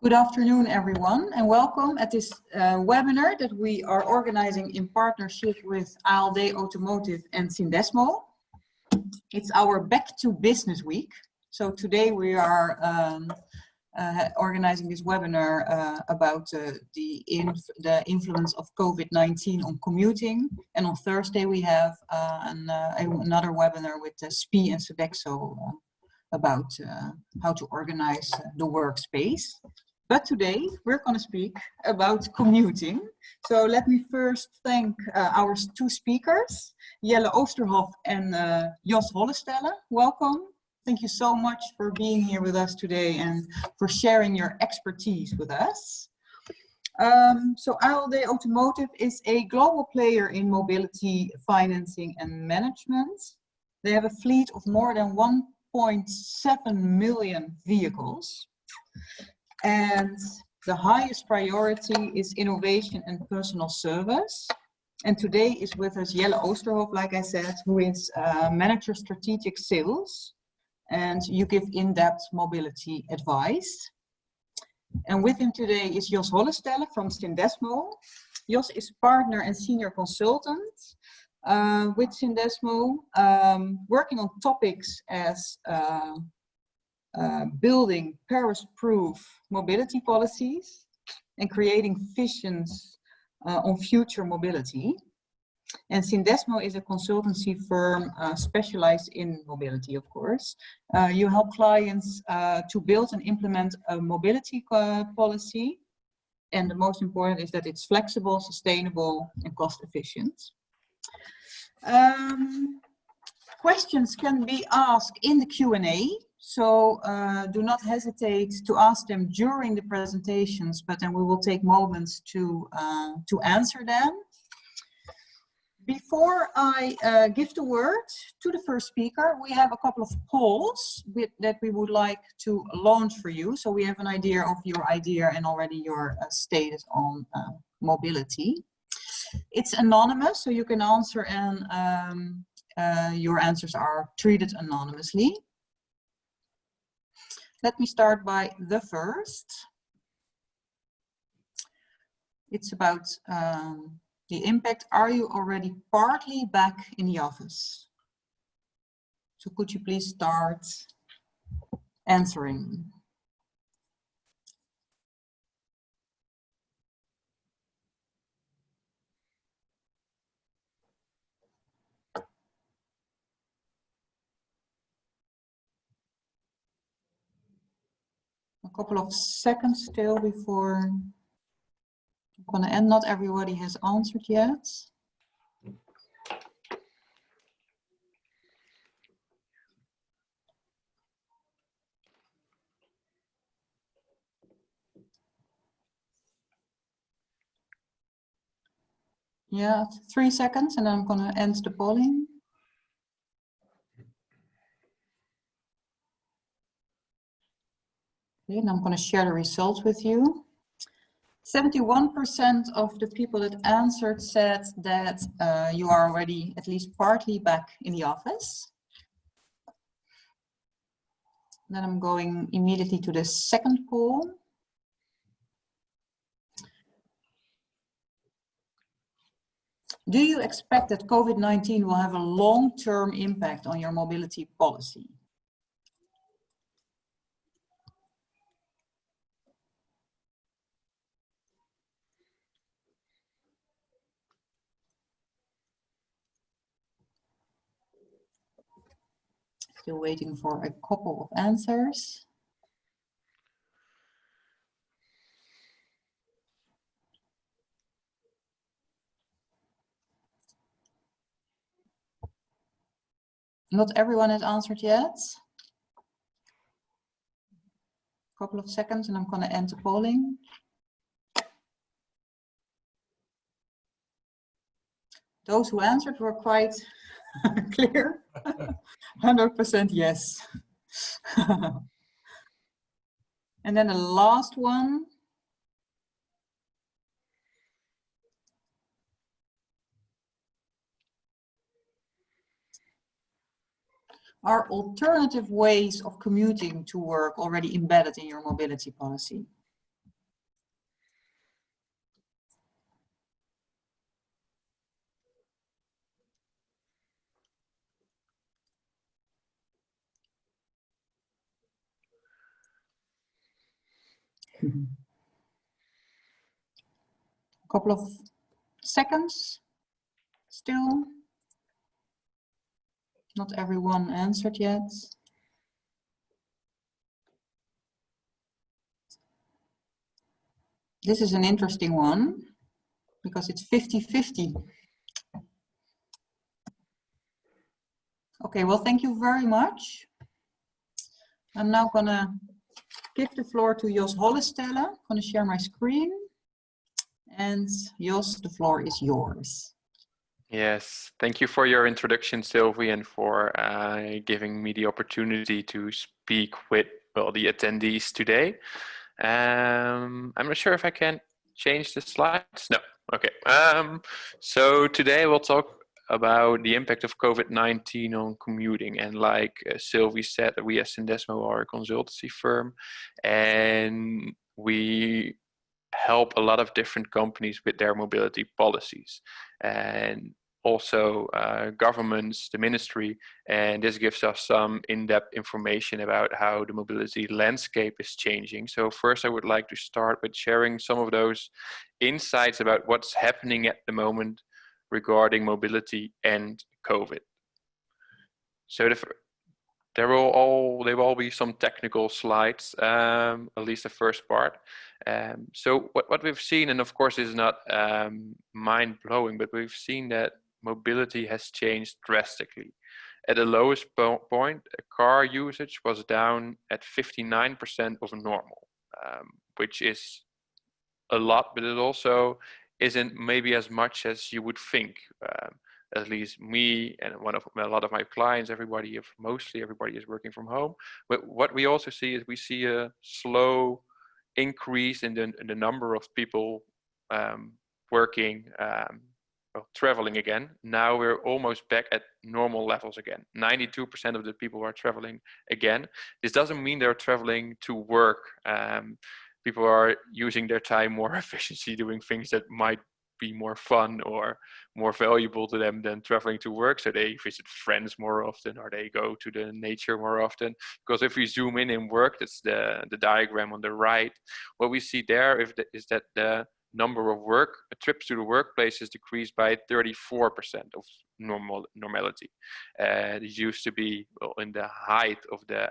Good afternoon, everyone, and welcome at this webinar that we are organizing in partnership with ANWB Automotive and Syndesmo. It's our Back to Business Week. So today we are organizing this webinar about the influence of COVID-19 on commuting. And on Thursday we have another webinar with SPI and Syndesmo about how to organize the workspace. But today we're going to speak about commuting. So let me first thank our two speakers, Jelle Oosterhoff and Jos Hollestelle. Welcome. Thank you so much for being here with us today and for sharing your expertise with us. So ANWB Automotive is a global player in mobility, financing and management. They have a fleet of more than 1.7 million vehicles. And the highest priority is innovation and personal service. And today is with us Jelle Oosterhoff, like I said, who is Manager Strategic Sales. And you give in-depth mobility advice. And with him today is Jos Hollestelle from Syndesmo. Jos is partner and senior consultant with Syndesmo, working on topics as building Paris-proof mobility policies and creating visions on future mobility. And Syndesmo is a consultancy firm specialized in mobility, of course. You help clients to build and implement a mobility policy. And the most important is that it's flexible, sustainable, and cost efficient. Questions can be asked in the Q&A. So do not hesitate to ask them during the presentations, but then we will take moments to answer them. Before I give the word to the first speaker, we have a couple of polls that we would like to launch for you. So we have an idea of your idea and already your status on mobility. It's anonymous, so you can answer and your answers are treated anonymously. Let me start by the first. It's about the impact. Are you already partly back in the office? So could you please start answering? A couple of seconds still before I'm going to end. Not everybody has answered yet. Yeah, 3 seconds and then I'm going to end the polling. Okay, and I'm going to share the results with you. 71% of the people that answered said that you are already at least partly back in the office. Then I'm going immediately to the second poll. Do you expect that COVID-19 will have a long-term impact on your mobility policy? Still waiting for a couple of answers. Not everyone has answered yet. A couple of seconds and I'm going to end the polling. Those who answered were quite clear. 100% yes. And then the last one. Are alternative ways of commuting to work already embedded in your mobility policy? A couple of seconds still. Not everyone answered yet. This is an interesting one because it's 50-50. Okay, well, thank you very much. I'm now gonna give the floor to Jos Hollestelle. I'm gonna share my screen. And Jos, the floor is yours. Yes, thank you for your introduction, Sylvie, and for giving me the opportunity to speak with the attendees today. I'm not sure if I can change the slides. No, okay. So today we'll talk about the impact of COVID-19 on commuting. And like Sylvie said, we as Syndesmo are a consultancy firm, and we help a lot of different companies with their mobility policies. And also governments, the ministry, and this gives us some in-depth information about how the mobility landscape is changing. So first I would like to start with sharing some of those insights about what's happening at the moment regarding mobility and COVID. So there will all be some technical slides, at least the first part. So what we've seen, and of course is not mind-blowing, but we've seen that mobility has changed drastically. At the lowest point, car usage was down at 59% of normal, which is a lot, but it also isn't maybe as much as you would think. At least me and a lot of my clients, mostly everybody is working from home. But what we also see is we see a slow increase in the number of people working, traveling again. Now we're almost back at normal levels again. 92% of the people are traveling again. This doesn't mean they're traveling to work. People are using their time more efficiently, doing things that might be more fun or more valuable to them than traveling to work. So they visit friends more often, or they go to the nature more often. Because if we zoom in work, that's the diagram on the right. What we see there is that the number of trips to the workplace is decreased by 34% of normality. It used to be, well, in the height of the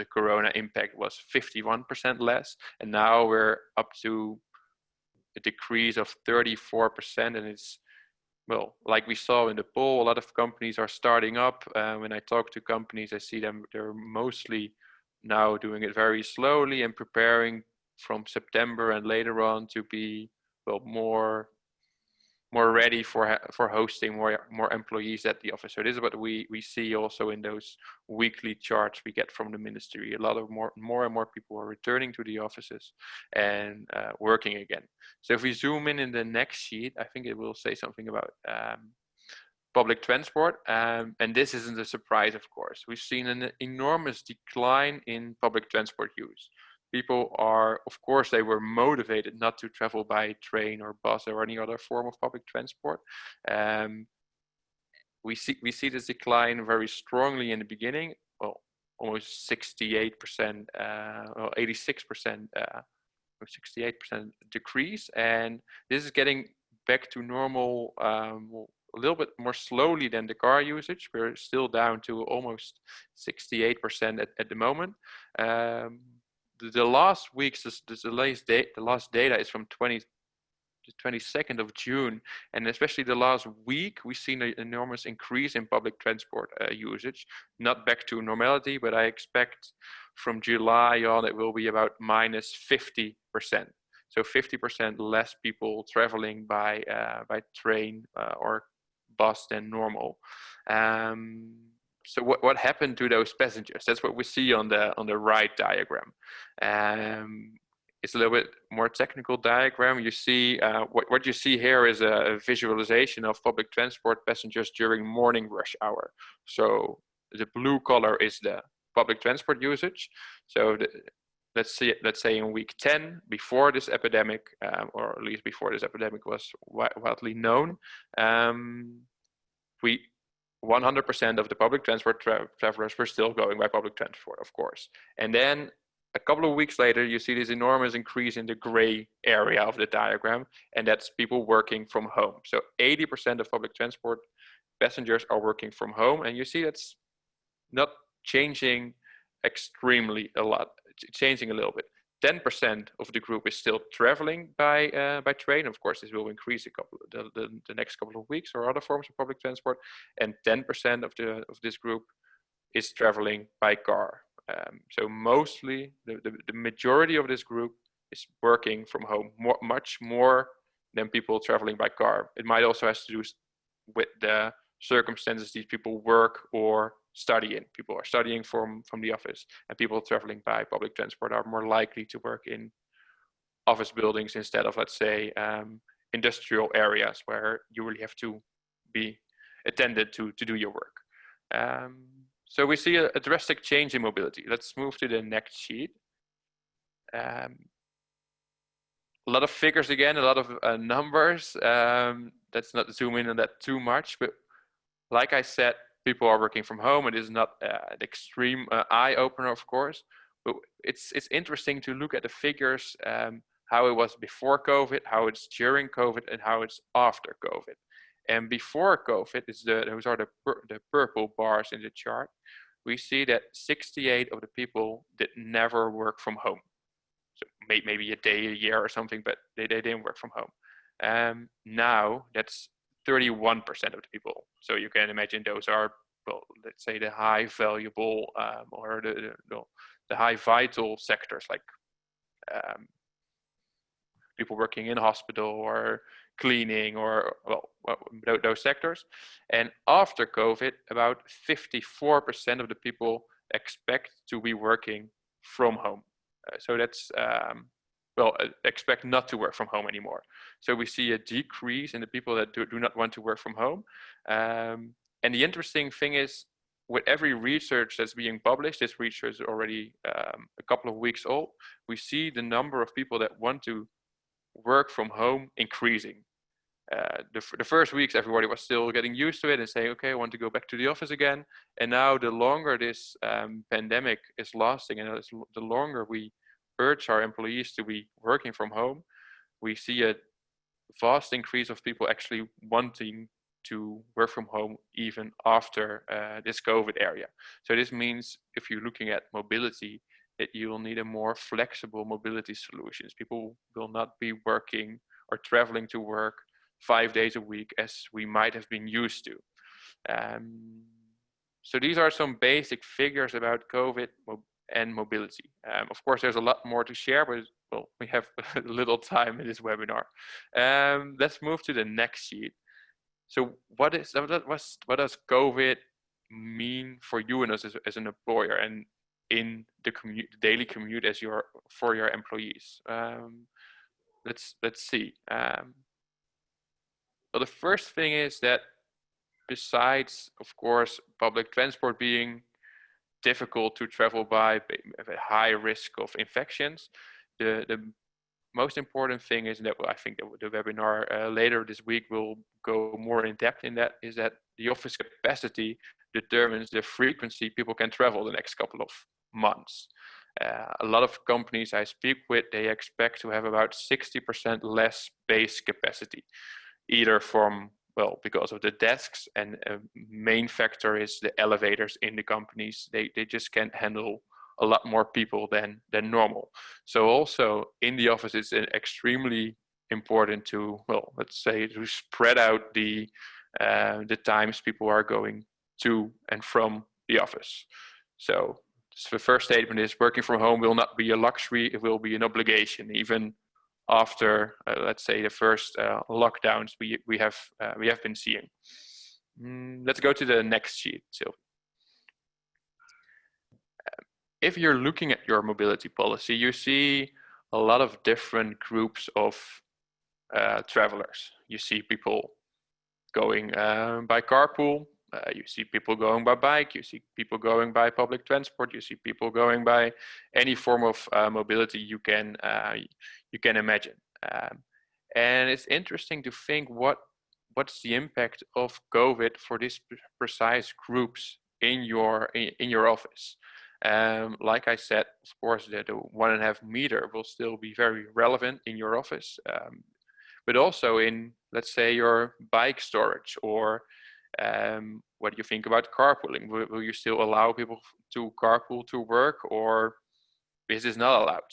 corona impact was 51% less, and now we're up to a decrease of 34%. And it's, well, like we saw in the poll, a lot of companies are starting up. When I talk to companies, I see they're mostly now doing it very slowly and preparing from September and later on to be, well, more ready for hosting more employees at the office. So this is what we see also in those weekly charts we get from the ministry. A lot of more and more people are returning to the offices and working again. So if we zoom in the next sheet, I think it will say something about public transport. And this isn't a surprise, of course. We've seen an enormous decline in public transport use. People are, of course, they were motivated not to travel by train or bus or any other form of public transport. We see this decline very strongly in the beginning. Well, almost 68%, well, 86%, 68% decrease, and this is getting back to normal. A little bit more slowly than the car usage. We're still down to almost 68% at the moment. The last weeks, the last data is from the 22nd of June, and especially the last week, we've seen an enormous increase in public transport usage. Not back to normality, but I expect from July on it will be about minus 50%. So 50% less people traveling by train or bus than normal. So what happened to those passengers? That's what we see on the right diagram. It's a little bit more technical diagram. You see what you see here is a visualization of public transport passengers during morning rush hour. So the blue color is the public transport usage. So let's say in week 10, before this epidemic, or at least before this epidemic was widely known, 100% of the public transport travelers were still going by public transport, of course. And then a couple of weeks later, you see this enormous increase in the gray area of the diagram, and that's people working from home. So 80% of public transport passengers are working from home, and you see that's not changing extremely a lot, changing a little bit. 10% of the group is still traveling by train. Of course, this will increase the next couple of weeks, or other forms of public transport. And 10% of this group is traveling by car. So mostly the majority of this group is working from home, much more than people traveling by car. It might also have to do with the circumstances these people work or study in. People are studying from the office, and people traveling by public transport are more likely to work in office buildings instead of, let's say, industrial areas where you really have to be attended to do your work. So we see a drastic change in mobility. Let's move to the next sheet. A lot of figures again, a lot of numbers. Let's not zoom in on that too much, but like I said, people are working from home. It is not an extreme eye-opener, of course, but it's interesting to look at the figures, how it was before COVID, how it's during COVID, and how it's after COVID. And before COVID, those are the purple bars in the chart. We see that 68 of the people did never work from home. So maybe a day, a year or something, but they didn't work from home. Now that's 31% of the people. So you can imagine those are, well, let's say the high valuable or the high vital sectors, like people working in hospital or cleaning, or those sectors. And after COVID, about 54% of the people expect to be working from home. So that's expect not to work from home anymore. So we see a decrease in the people that do not want to work from home. And the interesting thing is, with every research that's being published, this research is already a couple of weeks old, we see the number of people that want to work from home increasing. The first weeks, everybody was still getting used to it and saying, okay, I want to go back to the office again. And now the longer this pandemic is lasting, and the longer we urge our employees to be working from home, we see a vast increase of people actually wanting to work from home even after this COVID area. So this means, if you're looking at mobility, that you will need a more flexible mobility solutions. People will not be working or traveling to work 5 days a week as we might have been used to. So these are some basic figures about COVID and mobility. Of course, there's a lot more to share, but well, we have little time in this webinar. Let's move to the next sheet. So what does COVID mean for you and us as an employer, and in the daily commute for your employees? Let's see. Well, the first thing is that, besides, of course, public transport being difficult to travel by, a high risk of infections, the most important thing is that, well, I think the webinar later this week will go more in depth in that, is that the office capacity determines the frequency people can travel the next couple of months. A lot of companies I speak with, they expect to have about 60% less base capacity, either from, well, because of the desks, and a main factor is the elevators in the companies. They just can't handle a lot more people than normal. So also in the office, it's extremely important to, well, let's say, to spread out the times people are going to and from the office. So the first statement is, working from home will not be a luxury, it will be an obligation, even after, let's say, the first lockdowns we have been seeing. Let's go to the next sheet, Sylvie. If you're looking at your mobility policy, you see a lot of different groups of travelers. You see people going by carpool, you see people going by bike, you see people going by public transport, you see people going by any form of mobility you can imagine. And it's interesting to think what's the impact of COVID for these precise groups in your office. Like I said, of course, the 1.5 meter will still be very relevant in your office, but also in, let's say, your bike storage, or what do you think about carpooling? Will you still allow people to carpool to work, or is this not allowed?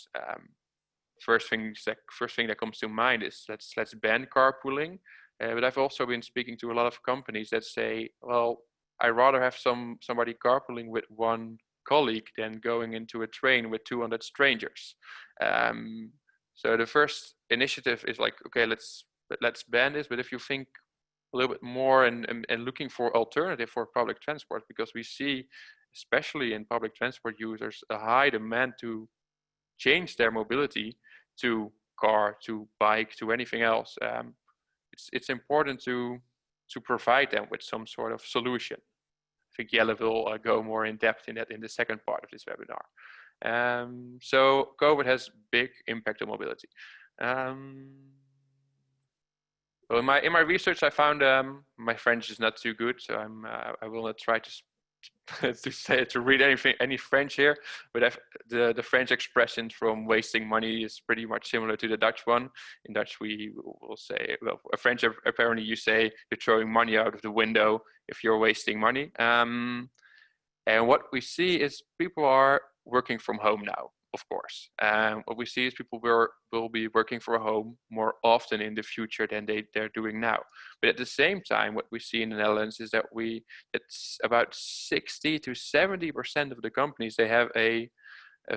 First thing that comes to mind is let's ban carpooling. But I've also been speaking to a lot of companies that say, well, I rather have somebody carpooling with one colleague than going into a train with 200 strangers. So the first initiative is like, okay, let's ban this. But if you think a little bit more and looking for alternative for public transport, because we see, especially in public transport users, a high demand to change their mobility to car, to bike, to anything else. It's important to provide them with some sort of solution. I think Jelle will go more in depth in that in the second part of this webinar. So COVID has big impact on mobility. Well, in my research, I found my French is not too good, so I will not try to to read any French here, but the French expression from wasting money is pretty much similar to the Dutch one. In Dutch, we will say, well, French, apparently you say you're throwing money out of the window if you're wasting money. And what we see is people are working from home now, of course. What we see is people will be working from home more often in the future than they're doing now. But at the same time, what we see in the Netherlands is that it's about 60 to 70% of the companies, they have a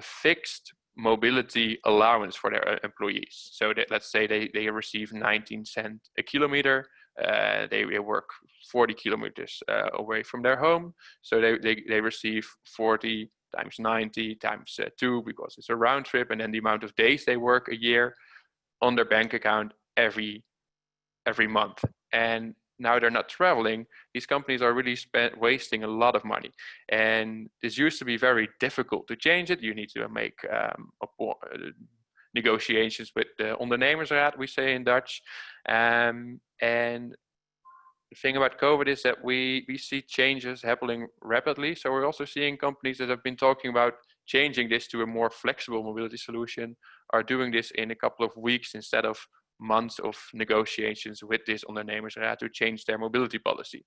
fixed mobility allowance for their employees. So that, let's say they receive 19 cents a kilometer. They work 40 kilometers away from their home. So they receive 40 times 90 times 2, because it's a round trip, and then the amount of days they work a year on their bank account every month. And now they're not traveling. These companies are really wasting a lot of money. And this used to be very difficult to change it. You need to make negotiations with the ondernemersraad, we say in Dutch. And the thing about COVID is that we see changes happening rapidly. So we're also seeing companies that have been talking about changing this to a more flexible mobility solution are doing this in a couple of weeks instead of months of negotiations with this ondernemersraad to change their mobility policy.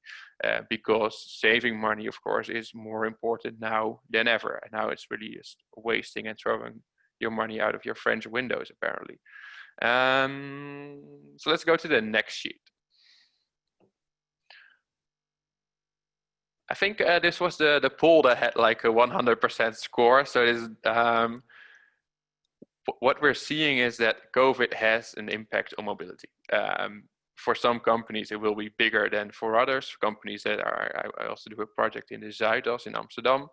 Because saving money, of course, is more important now than ever. And now it's really just wasting and throwing your money out of your French windows, apparently. So let's go to the next sheet. I think this was the poll that had like a 100% score. So it is, what we're seeing is that COVID has an impact on mobility. For some companies, it will be bigger than for others. Companies that I also do a project in the Zuidas in Amsterdam.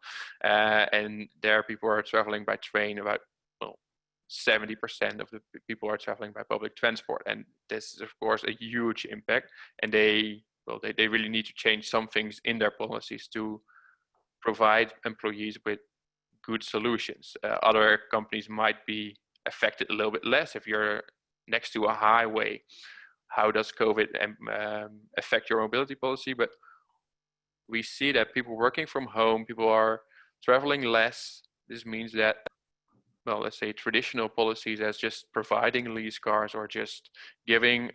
And there people are traveling by train. About 70% of the people are traveling by public transport. And this is, of course, a huge impact. And they really need to change some things in their policies to provide employees with good solutions. Other companies might be affected a little bit less. If you're next to a highway, how does COVID affect your mobility policy? But we see that people working from home, people are traveling less. This means that, well, let's say traditional policies as just providing lease cars or just giving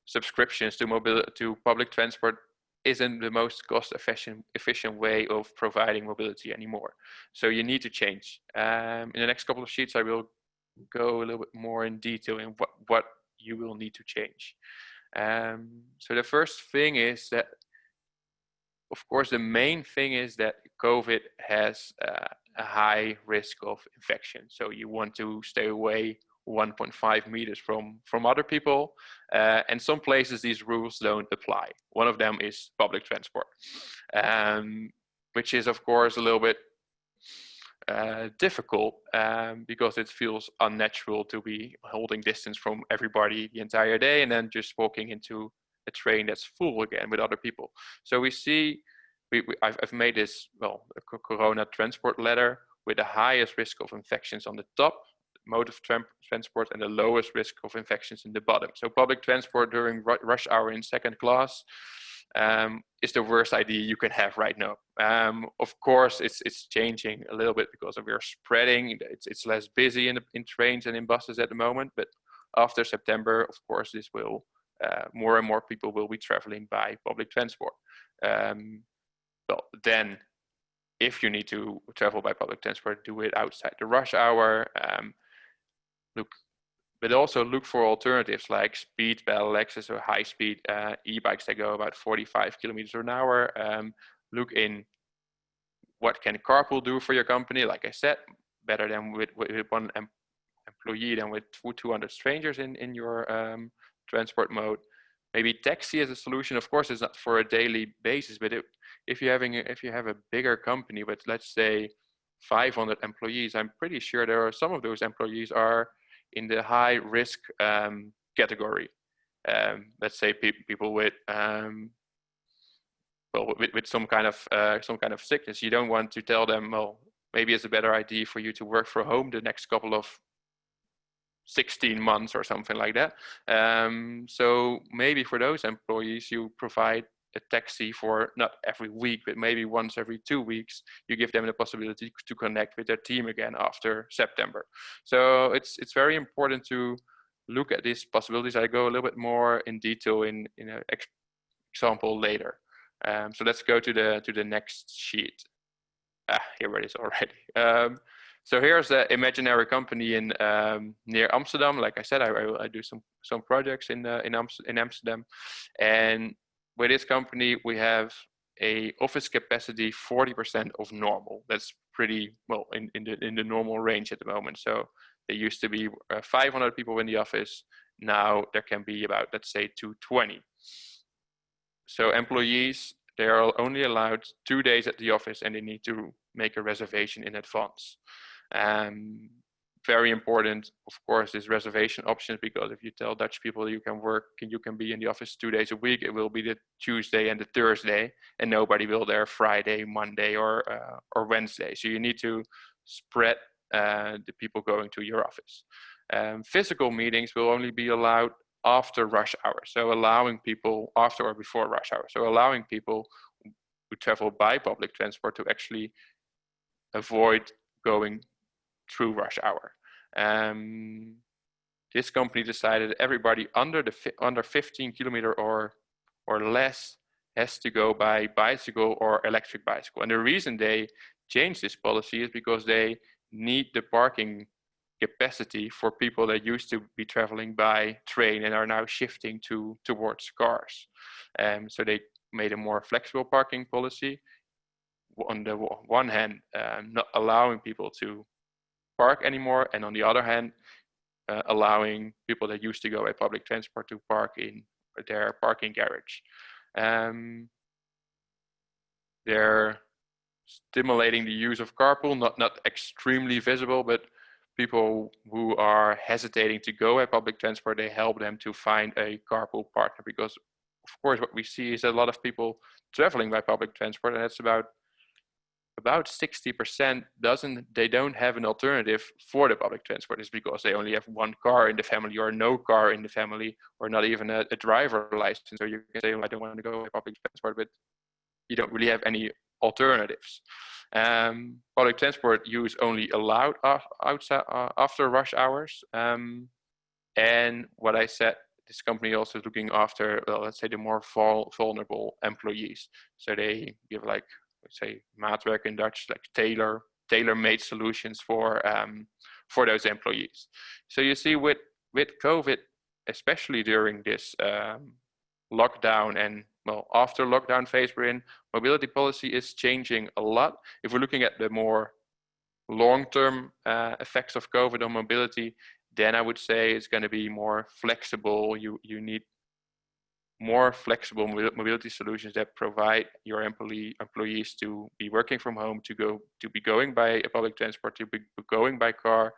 subscriptions to public transport isn't the most cost efficient way of providing mobility anymore. So you need to change. In the next couple of sheets, I will go a little bit more in detail in what you will need to change. So the first thing is that, of course, the main thing is that COVID has a high risk of infection. So you want to stay away 1.5 meters from other people. And some places these rules don't apply. One of them is public transport, which is, of course, a little bit difficult because it feels unnatural to be holding distance from everybody the entire day and then just walking into a train that's full again with other people. So we see, I've made this, well, a Corona transport ladder with the highest risk of infections on the top, mode of transport, and the lowest risk of infections in the bottom. So public transport during rush hour in second class, is the worst idea you can have right now. Of course, it's changing a little bit because we're spreading. It's less busy in trains and in buses at the moment. But after September, of course, this will more and more people will be traveling by public transport. Well, then, if you need to travel by public transport, do it outside the rush hour. But also look for alternatives like speed pedelecs or high-speed e-bikes that go about 45 kilometers an hour. Look in what can carpool do for your company. Like I said, better than with one employee than with 200 strangers in your transport mode. Maybe taxi as a solution. Of course, it's not for a daily basis, but if you have a bigger company with, let's say, 500 employees, I'm pretty sure there are some of those employees are in the high risk category. Let's say people with with some kind of sickness. You don't want to tell them, well, maybe it's a better idea for you to work from home the next couple of 16 months or something like that. So maybe for those employees, you provide a taxi for not every week, but maybe once every 2 weeks. You give them the possibility to connect with their team again after September. So it's very important to look at these possibilities. I go a little bit more in detail in an example later. So let's go to the next sheet. Here it is already. So here's the imaginary company in near Amsterdam. Like I said, I do some projects in Amsterdam, and with this company we have a office capacity 40% of normal. That's pretty well in the normal range at the moment. So there used to be 500 people in the office. Now there can be about, let's say, 220. So employees, they are only allowed 2 days at the office, and they need to make a reservation in advance. Very important, of course, is reservation options, because if you tell Dutch people you can be in the office 2 days a week, it will be the Tuesday and the Thursday, and nobody will there Friday, Monday, or Wednesday. So you need to spread the people going to your office. Physical meetings will only be allowed after rush hour, so allowing people after or before rush hour. So allowing people who travel by public transport to actually avoid going through rush hour. This company decided everybody under 15 kilometer or less has to go by bicycle or electric bicycle. And the reason they changed this policy is because they need the parking capacity for people that used to be traveling by train and are now shifting towards cars. So they made a more flexible parking policy. On the one hand, not allowing people to park anymore, and on the other hand, allowing people that used to go by public transport to park in their parking garage. They're stimulating the use of carpool, not extremely visible, but people who are hesitating to go by public transport, they help them to find a carpool partner, because of course what we see is a lot of people traveling by public transport, and it's about 60% they don't have an alternative for the public transport. It's because they only have one car in the family, or no car in the family, or not even a driver license. So you can say, I don't want to go by public transport, but you don't really have any alternatives. Public transport use only allowed outside after rush hours. And what I said, this company also is looking after, well, let's say the more vulnerable employees. So they give, like, let's say maatwerk in Dutch, like tailor-made solutions for those employees. So you see with COVID, especially during this lockdown and, well, after lockdown phase we're in, mobility policy is changing a lot. If we're looking at the more long-term effects of COVID on mobility, then I would say it's going to be more flexible. You need more flexible mobility solutions that provide your employees to be working from home, to be going by public transport, to be going by car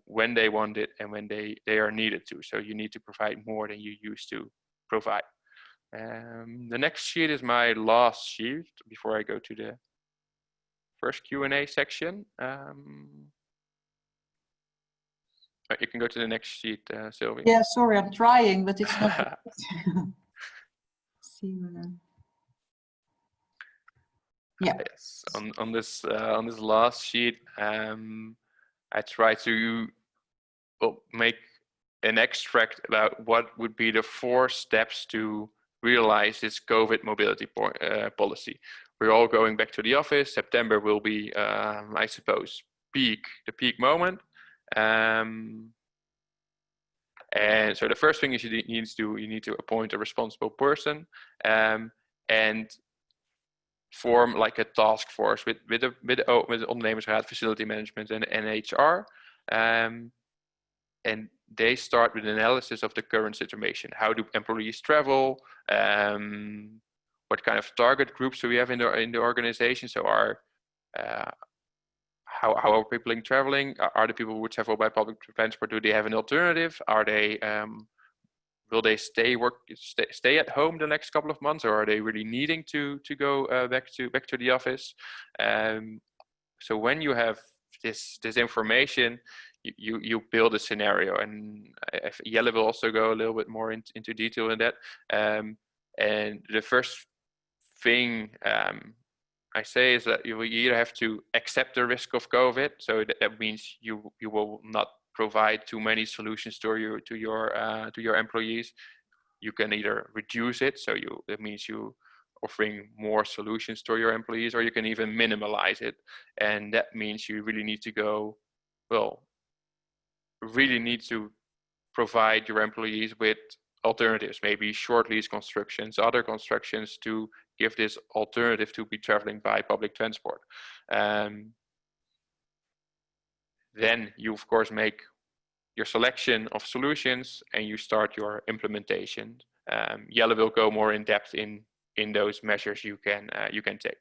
when they want it and when they are needed to. So you need to provide more than you used to provide. The next sheet is my last sheet before I go to the first Q&A section. You can go to the next sheet, Sylvie. Yeah, sorry, I'm trying, but it's not. see whether. Yeah. Yes. On this last sheet, I try to make an extract about what would be the 4 steps to realize this COVID mobility policy. We're all going back to the office. September will be, I suppose, the peak moment. And so the first thing is you need to appoint a responsible person and form like a task force with the ondernemingsraad, facility management and HR. And they start with an analysis of the current situation. How do employees travel? What kind of target groups do we have in the organization? So how are people traveling? Are the people who travel by public transport, do they have an alternative? Are they will they stay at home the next couple of months, or are they really needing to go back to the office? So when you have this information, you build a scenario, and Jelle will also go a little bit more into detail in that. And the first thing I say is that you either have to accept the risk of COVID, so that means you will not provide too many solutions to your employees. You can either reduce it, so that means you offering more solutions to your employees, or you can even minimalize it, and that means you really need to provide your employees with alternatives, maybe short lease constructions, other constructions, to give this alternative to be traveling by public transport. Then you of course make your selection of solutions and you start your implementation. Jelle will go more in depth in those measures you can take.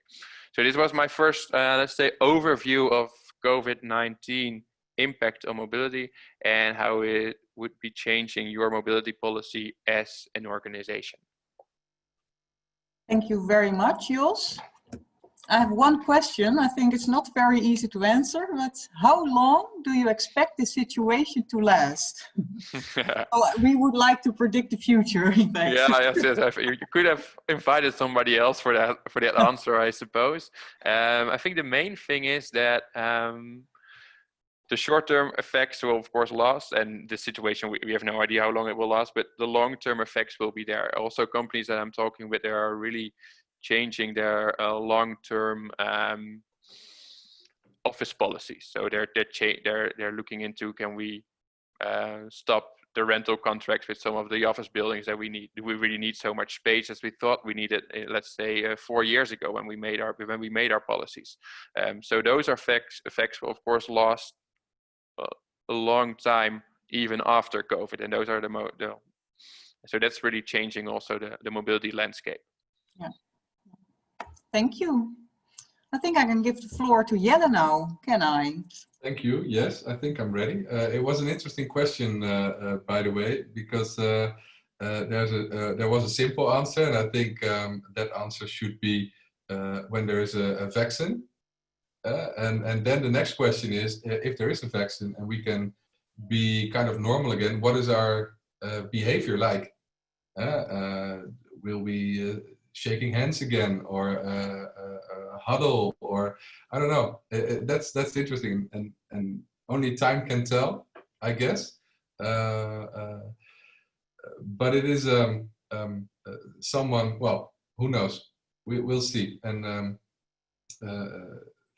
So this was my first, let's say, overview of COVID-19 impact on mobility and how it would be changing your mobility policy as an organization. Thank you very much, Jos. I have one question. I think it's not very easy to answer, but how long do you expect this situation to last? We would like to predict the future. Yeah, yes. You could have invited somebody else for that answer, I suppose. I think the main thing is that the short-term effects will of course last, and the situation we have no idea how long it will last, but the long-term effects will be there. Also, companies that I'm talking with, they are really changing their long-term office policies. So they're looking into, can we stop the rental contracts with some of the office buildings that we need? Do we really need so much space as we thought we needed, let's say 4 years ago when we made our policies? So those effects will of course last a long time, even after COVID, and those are so that's really changing also the mobility landscape. Yeah. Thank you. I think I can give the floor to Jelle now, can I? Thank you. Yes, I think I'm ready. It was an interesting question, by the way, because there was a simple answer, and I think that answer should be when there is a vaccine. And then the next question is, if there is a vaccine and we can be kind of normal again, what is our behavior like? Will we shaking hands again, or huddle, or I don't know. That's interesting, and only time can tell, I guess. But it is someone. Well, who knows? We'll see. And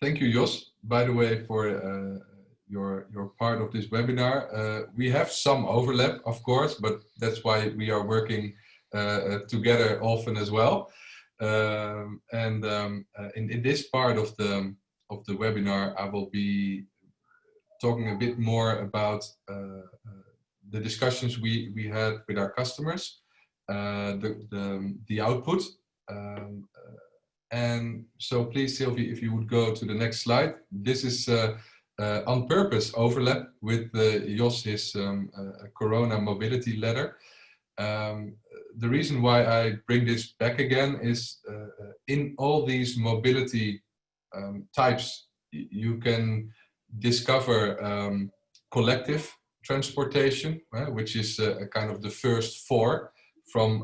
thank you, Jos, by the way, for your part of this webinar. We have some overlap, of course, but that's why we are working together often as well. And in this part of the webinar, I will be talking a bit more about the discussions we had with our customers, the output. And so please, Sylvie, if you would go to the next slide. This is on purpose overlap with Jos's Corona mobility letter. The reason why I bring this back again is in all these mobility types, you can discover collective transportation, which is kind of the first four from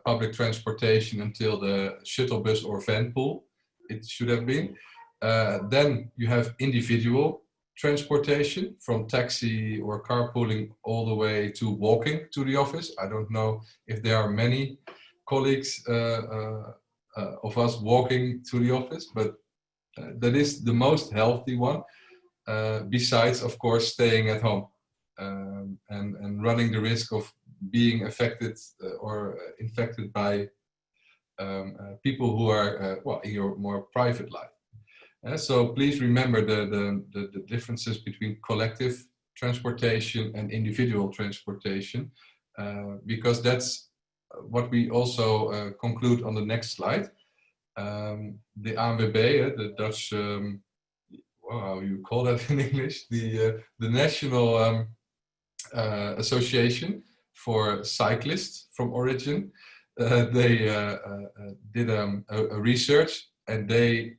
public transportation until the shuttle bus or van pool, it should have been. Then you have individual transportation from taxi or carpooling all the way to walking to the office. I don't know if there are many colleagues of us walking to the office, but that is the most healthy one, besides, of course, staying at home and running the risk of being affected or infected by people who are well, in your more private life. So please remember the differences between collective transportation and individual transportation, because that's what we also conclude on the next slide. The ANWB, the Dutch, how you call that in English, the National Association for Cyclists from Origin, they did a research, and they,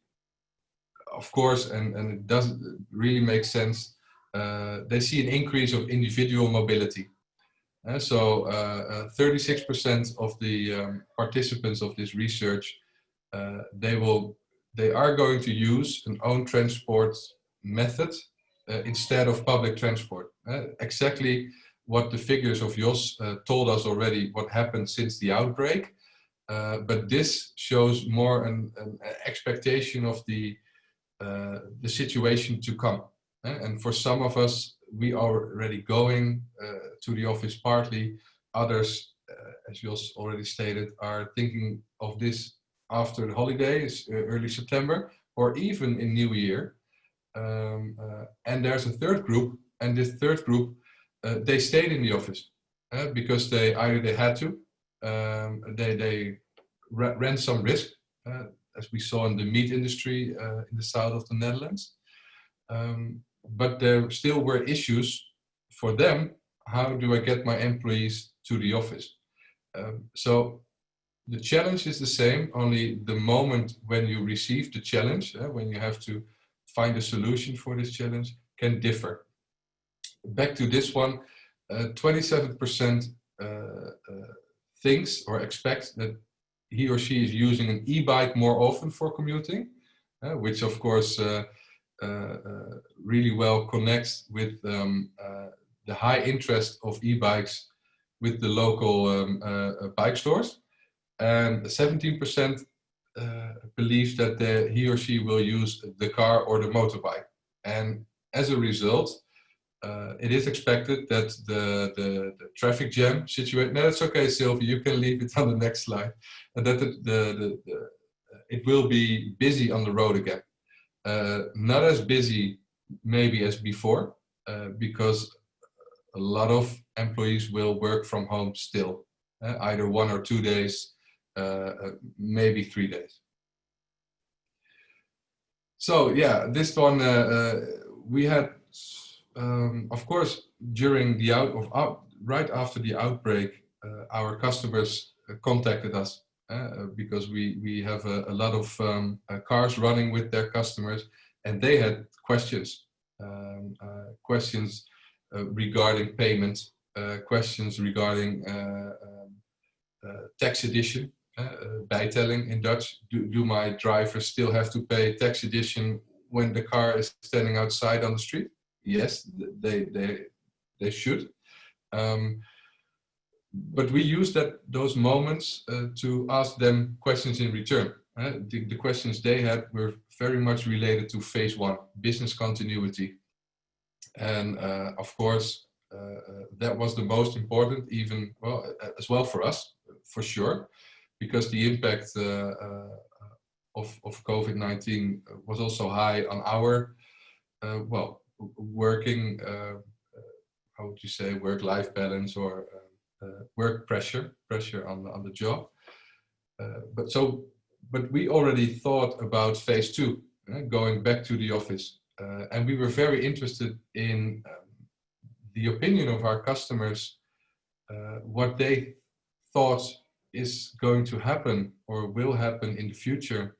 of course, and it doesn't really make sense, they see an increase of individual mobility. So 36% of the participants of this research, they are going to use an own transport method instead of public transport. Exactly what the figures of Jos told us already, what happened since the outbreak. But this shows more an expectation of the situation to come. And for some of us, we are already going to the office partly. Others, as Jos already stated, are thinking of this after the holidays, early September, or even in New Year. And there's a third group, and this third group, they stayed in the office because they had to, they ran some risk, as we saw in the meat industry in the south of the Netherlands. But there still were issues for them. How do I get my employees to the office? So the challenge is the same, only the moment when you receive the challenge, when you have to find a solution for this challenge, can differ. Back to this one, 27% thinks or expects that he or she is using an e-bike more often for commuting, which of course really well connects with the high interest of e-bikes with the local bike stores. And 17% believes that he or she will use the car or the motorbike. And as a result, it is expected that the traffic jam situation, no, that's okay, Sylvie, you can leave it on the next slide, that it will be busy on the road again. Not as busy maybe as before, because a lot of employees will work from home still, either 1 or 2 days, maybe 3 days. So yeah, this one we had, of course, during the right after the outbreak, our customers contacted us because we have a lot of cars running with their customers, and they had questions, questions regarding payment, questions regarding tax addition, bijtelling in Dutch. Do my drivers still have to pay tax addition when the car is standing outside on the street? Yes, they should. But we use those moments to ask them questions in return. The questions they had were very much related to phase 1, business continuity. And of course, that was the most important, even as well for us, for sure, because the impact of COVID-19 was also high on our working, how would you say, work-life balance or work pressure on the job. But we already thought about phase 2, going back to the office, and we were very interested in the opinion of our customers, what they thought is going to happen or will happen in the future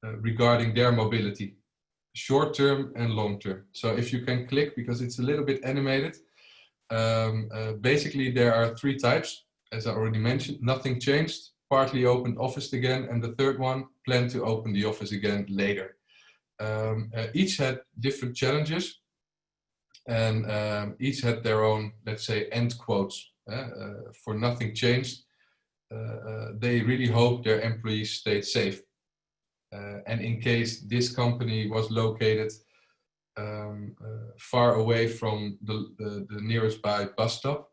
regarding their mobility, short term and long term. So if you can click, because it's a little bit animated, basically there are 3 types as I already mentioned, nothing changed. Partly opened office again, and the third one planned to open the office again later. Each had different challenges, and each had their own, let's say, end quotes. For nothing changed, they really hope their employees stayed safe. And in case this company was located far away from the nearest by bus stop,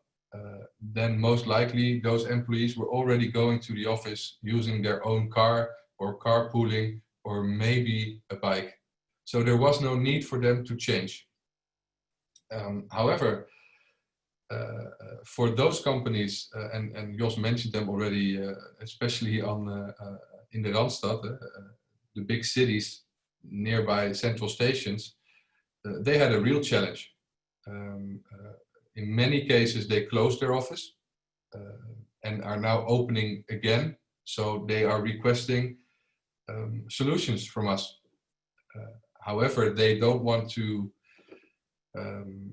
then most likely those employees were already going to the office using their own car or carpooling or maybe a bike. So there was no need for them to change. However, for those companies, and Jos mentioned them already, especially on in the Randstad, the big cities nearby central stations, they had a real challenge. In many cases, they closed their office and are now opening again. So they are requesting solutions from us. However, they don't want to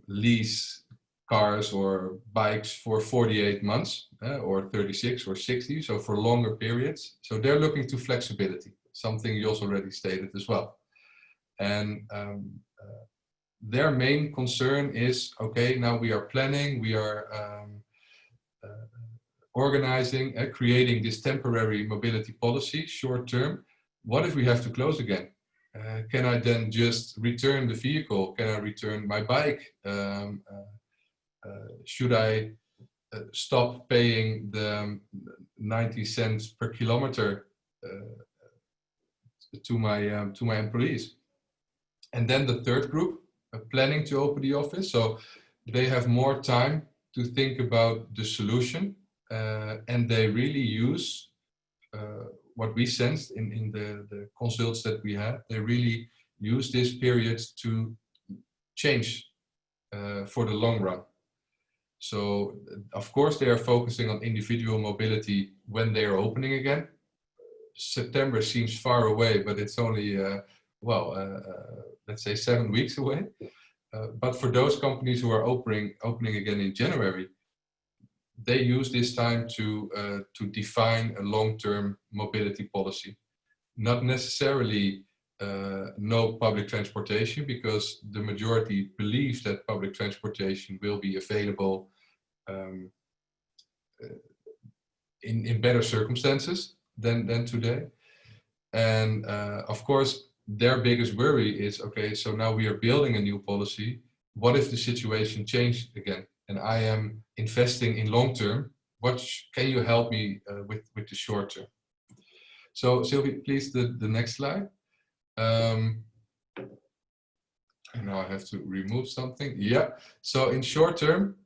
lease cars or bikes for 48 months or 36 or 60, so for longer periods. So they're looking to flexibility, something Jos already stated as well. And their main concern is, okay, now we are planning, we are organizing, creating this temporary mobility policy, short term. What if we have to close again? Can I then just return the vehicle? Can I return my bike? Should I stop paying the 90 cents per kilometer to my employees? And then the third group, planning to open the office. So they have more time to think about the solution, and they really use what we sensed in the consults that we had. They really use this period to change for the long run. So of course they are focusing on individual mobility when they are opening again. September seems far away, but it's only let's say 7 weeks away. But for those companies who are opening again in January, they use this time to define a long-term mobility policy. Not necessarily no public transportation, because the majority believes that public transportation will be available in better circumstances than today. And of course, their biggest worry is, okay, so now we are building a new policy. What if the situation changed again? And I am investing in long term. What can you help me with the short term? So Sylvie, please, the next slide. And now I have to remove something. Yeah. So in short term,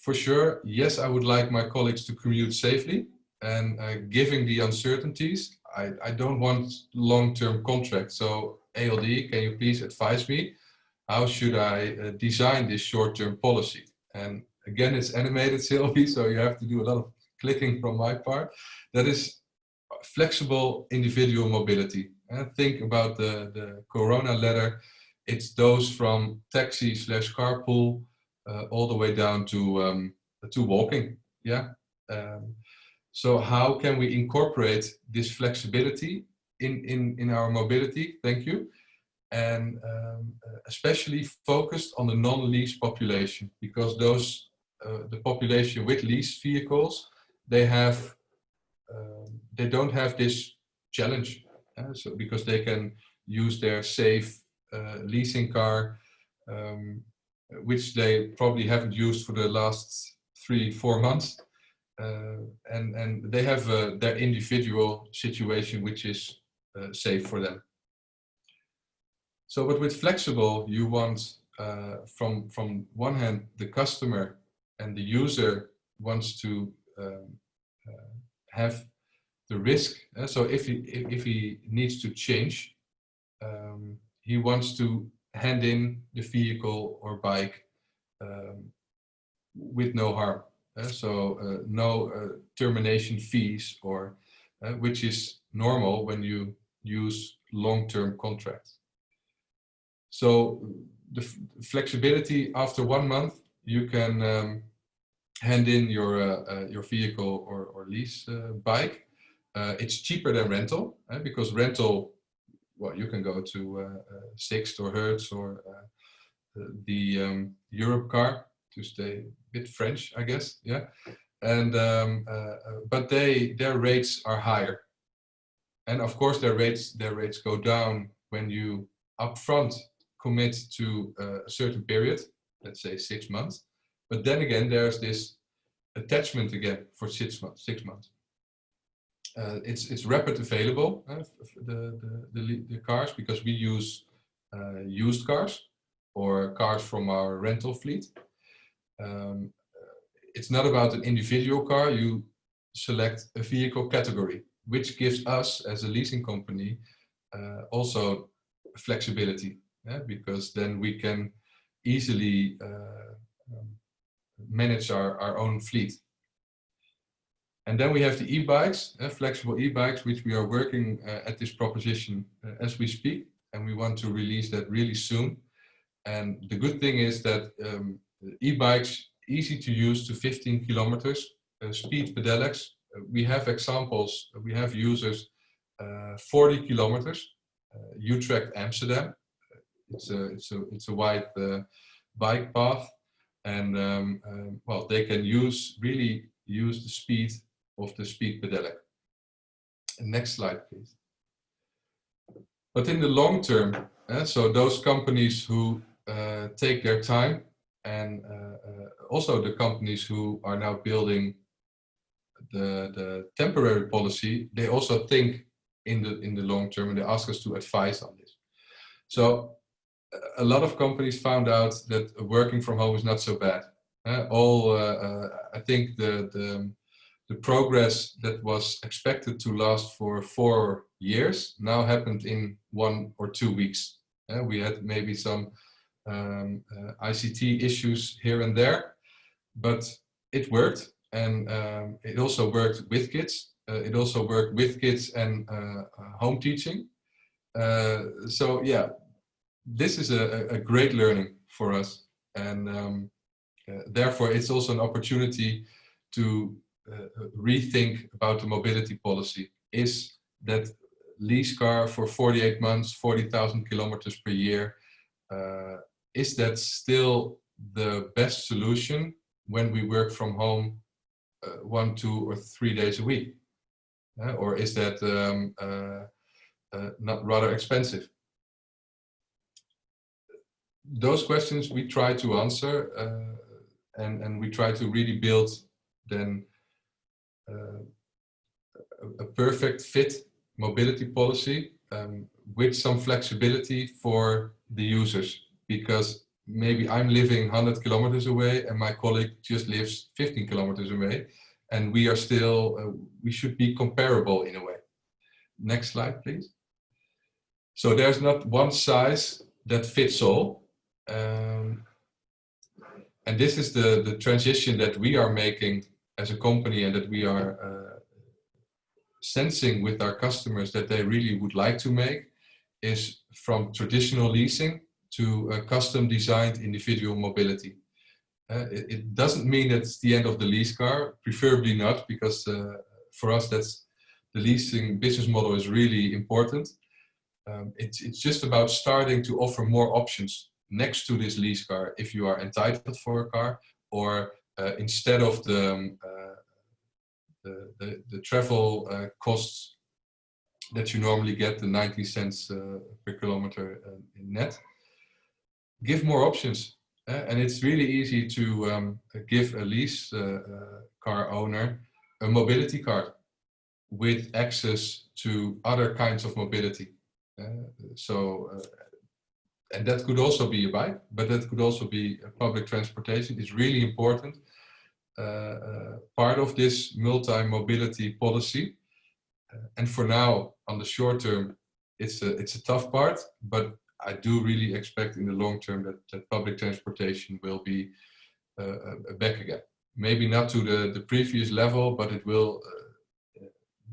for sure, yes, I would like my colleagues to commute safely. And given the uncertainties, I don't want long-term contracts. So ALD, can you please advise me? How should I design this short-term policy? And again, it's animated, Sylvie, so you have to do a lot of clicking from my part. That is flexible individual mobility. Think about the Corona letter. It's those from taxi / carpool all the way down to walking. Yeah. So how can we incorporate this flexibility in our mobility? Thank you. And especially focused on the non-lease population, because those the population with leased vehicles, they don't have this challenge. So because they can use their safe leasing car, which they probably haven't used for the last 3-4 months. And they have their individual situation, which is safe for them. So, but with flexible, you want from one hand, the customer and the user wants to have the risk. So if he needs to change, he wants to hand in the vehicle or bike with no harm. So no termination fees, or which is normal when you use long-term contracts. So the flexibility, after 1 month, you can hand in your vehicle or lease bike. It's cheaper than rental because rental, well, you can go to Sixt or Hertz or the Europe car, to stay a bit French, I guess. Yeah, and but their rates are higher, and of course their rates go down when you upfront commit to a certain period, let's say 6 months. But then again, there's this attachment again for 6 months. It's rapid available, the cars, because we use used cars or cars from our rental fleet. It's not about an individual car. You select a vehicle category, which gives us as a leasing company also flexibility, because then we can easily manage our own fleet. And then we have the e-bikes, flexible e-bikes, which we are working at this proposition as we speak, and we want to release that really soon. And the good thing is that e-bikes, easy to use to 15 kilometers, speed pedelecs. We have examples, we have users 40 kilometers, Utrecht, Amsterdam. It's a wide bike path, and well, they can really use the speed of the speed pedelec. Next slide, please. But in the long term, so those companies who take their time, and also the companies who are now building the temporary policy, they also think in the long term, and they ask us to advise on this. So a lot of companies found out that working from home is not so bad. I think the progress that was expected to last for 4 years now happened in 1 or 2 weeks. We had maybe some ICT issues here and there, but it worked, and it also worked with kids. It also worked with kids and home teaching. So yeah, this is a great learning for us, and therefore it's also an opportunity to rethink about the mobility policy. Is that lease car for 48 months, 40,000 kilometers per year, is that still the best solution when we work from home 1, 2, or 3 days a week? Or is that not rather expensive? Those questions we try to answer, and we try to really build then a perfect fit mobility policy with some flexibility for the users, because maybe I'm living 100 kilometers away and my colleague just lives 15 kilometers away, and we are still, we should be comparable in a way. Next slide, please. So there's not one size that fits all. And this is the transition that we are making as a company, and that we are sensing with our customers that they really would like to make, is from traditional leasing to custom designed individual mobility. It doesn't mean that it's the end of the lease car, preferably not, because for us that's the leasing business model is really important. It's just about starting to offer more options next to this lease car if you are entitled for a car, or instead of the travel costs that you normally get, the 90 cents per kilometer in net. Give more options, and it's really easy to give a lease car owner a mobility card with access to other kinds of mobility. And that could also be a bike, but that could also be public transportation. It's really important. Part of this multi-mobility policy. And for now, on the short term, it's a tough part, but I do really expect in the long term that public transportation will be back again. Maybe not to the previous level, but it will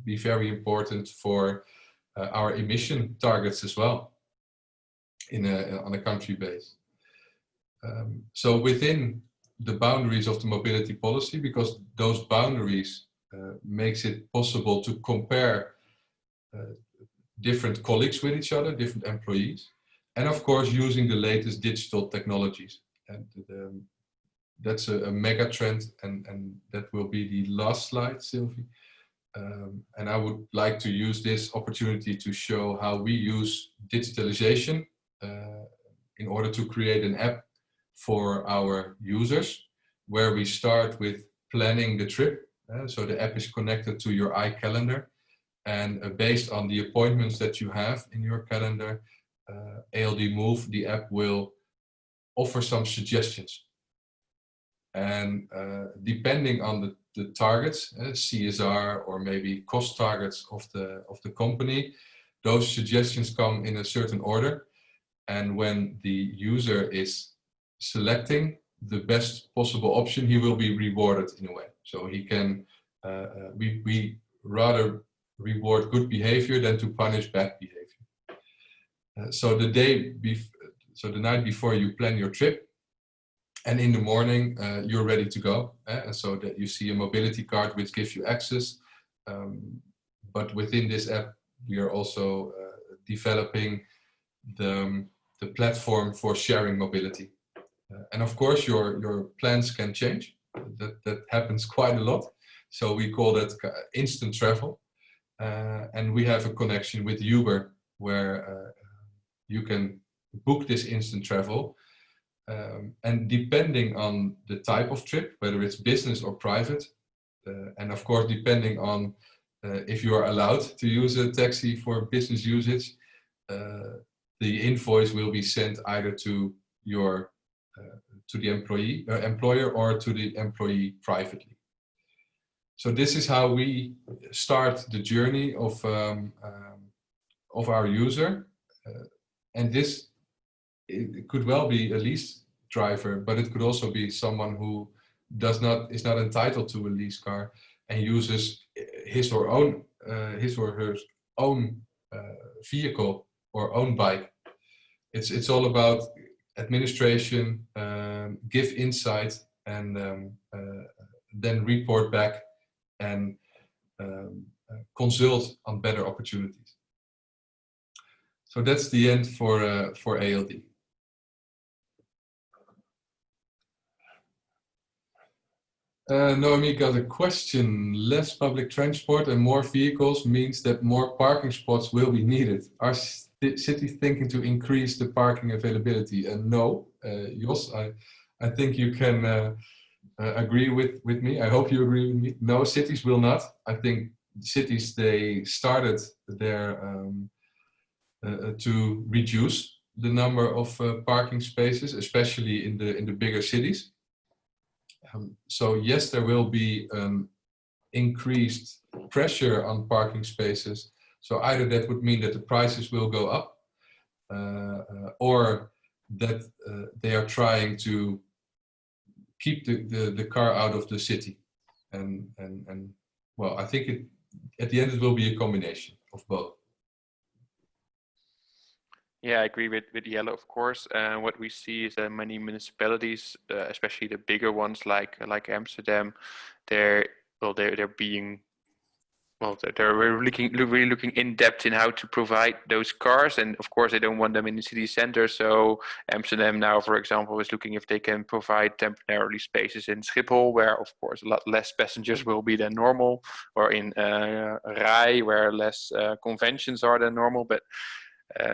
be very important for our emission targets as well on a country base. So within the boundaries of the mobility policy, because those boundaries makes it possible to compare different colleagues with each other, different employees, and of course using the latest digital technologies. And that's a mega trend, and that will be the last slide, Sylvie. And I would like to use this opportunity to show how we use digitalization in order to create an app for our users, where we start with planning the trip. So the app is connected to your iCalendar, and based on the appointments that you have in your calendar, ALD Move, the app, will offer some suggestions. And depending on the targets, CSR or maybe cost targets of the company, those suggestions come in a certain order. And when the user is selecting the best possible option, he will be rewarded in a way. So he can, we rather reward good behavior than to punish bad behavior. So the night before you plan your trip, and in the morning you're ready to go. And so that you see a mobility card which gives you access. But within this app, we are also developing the platform for sharing mobility. And of course, your plans can change. That happens quite a lot. So we call that instant travel. And we have a connection with Uber, where you can book this instant travel. And depending on the type of trip, whether it's business or private, and of course, depending on if you are allowed to use a taxi for business usage, the invoice will be sent either to your to the employer or to the employee privately. So this is how we start the journey of our user, and this it could well be a lease driver, but it could also be someone who is not entitled to a lease car and uses his or her own vehicle or own bike. It's all about administration, give insight, and then report back and consult on better opportunities. So that's the end for ALD. Noemi got a question. Less public transport and more vehicles means that more parking spots will be needed. Are cities thinking to increase the parking availability? No, Jos, I think you can agree with me. I hope you agree with me. No, cities will not. I think cities, they started their to reduce the number of parking spaces, especially in the bigger cities. So yes, there will be increased pressure on parking spaces. So either that would mean that the prices will go up, or that they are trying to keep the car out of the city. And well, I think at the end it will be a combination of both. Yeah, I agree with Jelle, of course. What we see is that many municipalities, especially the bigger ones like Amsterdam, they're really looking in depth in how to provide those cars, and of course they don't want them in the city center. So Amsterdam now, for example, is looking if they can provide temporarily spaces in Schiphol, where of course a lot less passengers will be than normal, or in Rai, where less conventions are than normal. But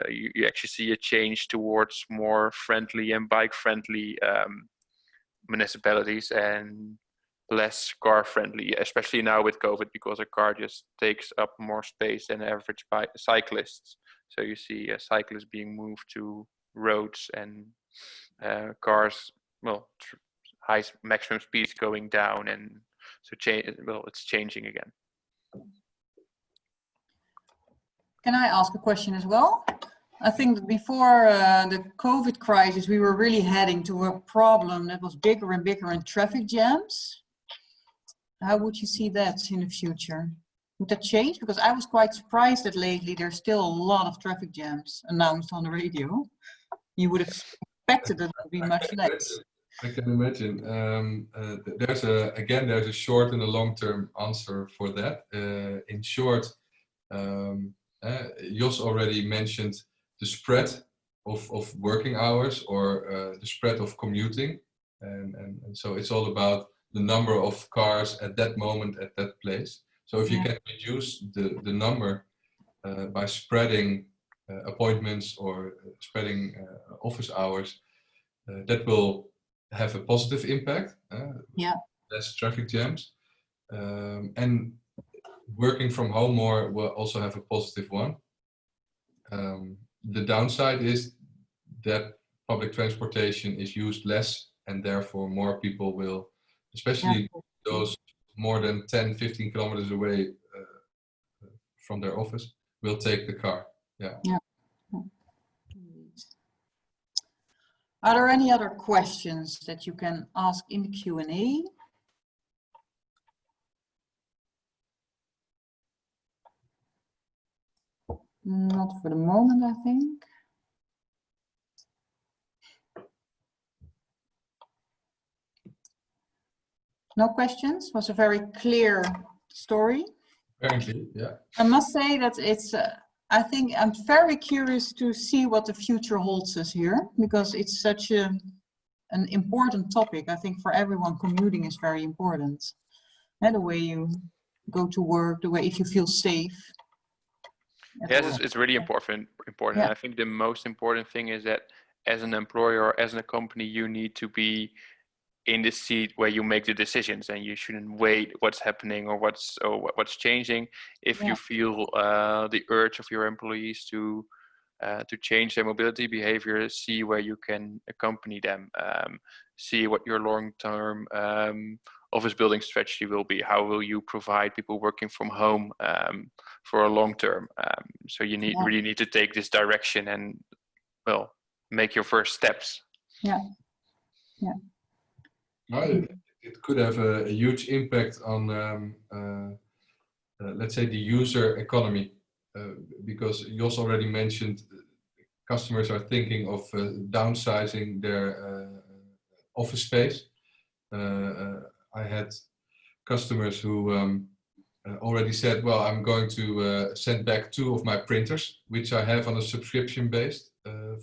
you actually see a change towards more friendly and bike-friendly municipalities and less car-friendly, especially now with COVID, because a car just takes up more space than average cyclists. So you see cyclists being moved to roads, and cars, well, high maximum speeds going down, and so it's changing again. Can I ask a question as well? I think that before the COVID crisis, we were really heading to a problem that was bigger and bigger in traffic jams. How would you see that in the future? Would that change? Because I was quite surprised that lately there's still a lot of traffic jams announced on the radio. You would have expected that it would be much less. I can imagine. There's a short and a long-term answer for that. In short, Jos already mentioned the spread of working hours or the spread of commuting, and so it's all about the number of cars at that moment at that place. So if you can reduce the number by spreading appointments or spreading office hours, that will have a positive impact. Less traffic jams, and working from home more will also have a positive one. The downside is that public transportation is used less, and therefore more people will, especially those more than 10-15 kilometers away from their office, will take the car. Are there any other questions that you can ask in the Q&A? Not for the moment, I think. No questions? Was a very clear story. Apparently, yeah. I must say that it's, I think I'm very curious to see what the future holds us here, because it's such an important topic. I think for everyone, commuting is very important. And the way you go to work, the way if you feel safe. Yes, it's really important. Yeah. I think the most important thing is that as an employer or as a company, you need to be in the seat where you make the decisions, and you shouldn't wait what's happening or what's changing. If you feel the urge of your employees to change their mobility behavior, see where you can accompany them, see what your long-term office building strategy will be. How will you provide people working from home for a long term? So you really need to take this direction and, well, make your first steps. It could have a huge impact on, let's say, the user economy, because Jos already mentioned customers are thinking of downsizing their office space. I had customers who already said, well, I'm going to send back 2 of my printers, which I have on a subscription-based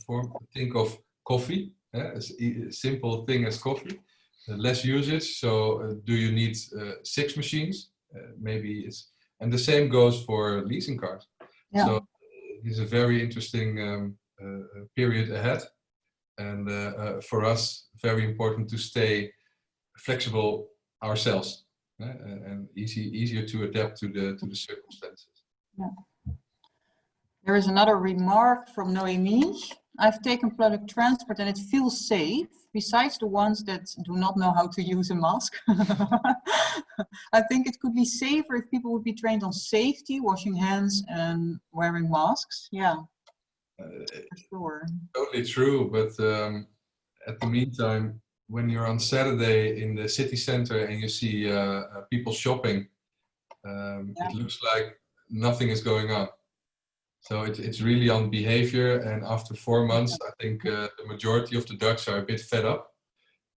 form. Think of coffee, as a simple thing as coffee. Less usage, so do you need 6 machines? Maybe it's, and the same goes for leasing cars. So it's a very interesting period ahead, and for us, very important to stay flexible ourselves, and easier to adapt to the circumstances. There is another remark from Noemi. I've taken public transport and it feels safe, besides the ones that do not know how to use a mask. I think it could be safer if people would be trained on safety, washing hands and wearing masks. For sure. Totally true, but at the meantime, when you're on Saturday in the city center and you see people shopping, it looks like nothing is going on. So it's really on behavior, and after 4 months, I think the majority of the Dutch are a bit fed up,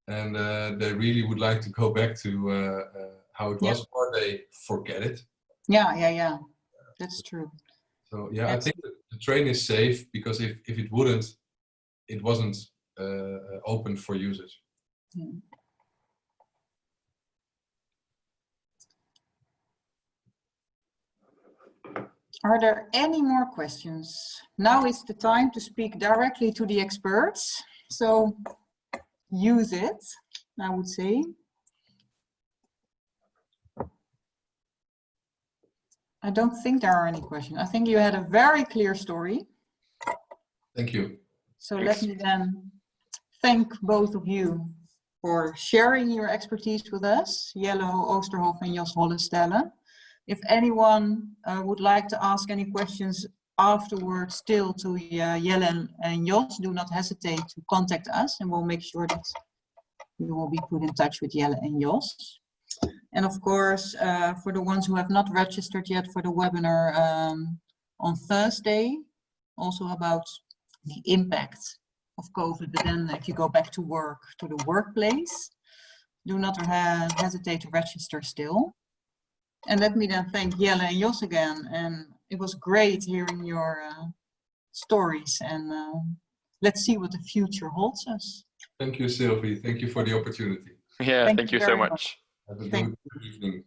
and they really would like to go back to how it was, or they forget it. Yeah, that's true. So I think the train is safe, because if it wouldn't, it wasn't open for usage. Are there any more questions? Now is the time to speak directly to the experts. So use it, I would say. I don't think there are any questions. I think you had a very clear story. Thank you. So let me then thank both of you for sharing your expertise with us, Jelle Oosterhoff and Jos Hollestelle. If anyone would like to ask any questions afterwards still to Jelle and Jos, do not hesitate to contact us, and we'll make sure that you will be put in touch with Jelle and Jos. And of course, for the ones who have not registered yet for the webinar on Thursday, also about the impact of COVID, but then if you go back to work, to the workplace, do not hesitate to register still. And let me then thank Jelle and Jos again. And it was great hearing your stories, and let's see what the future holds us. Thank you, Sylvie. Thank you for the opportunity. Yeah, thank you so very much. Have a Thank good evening.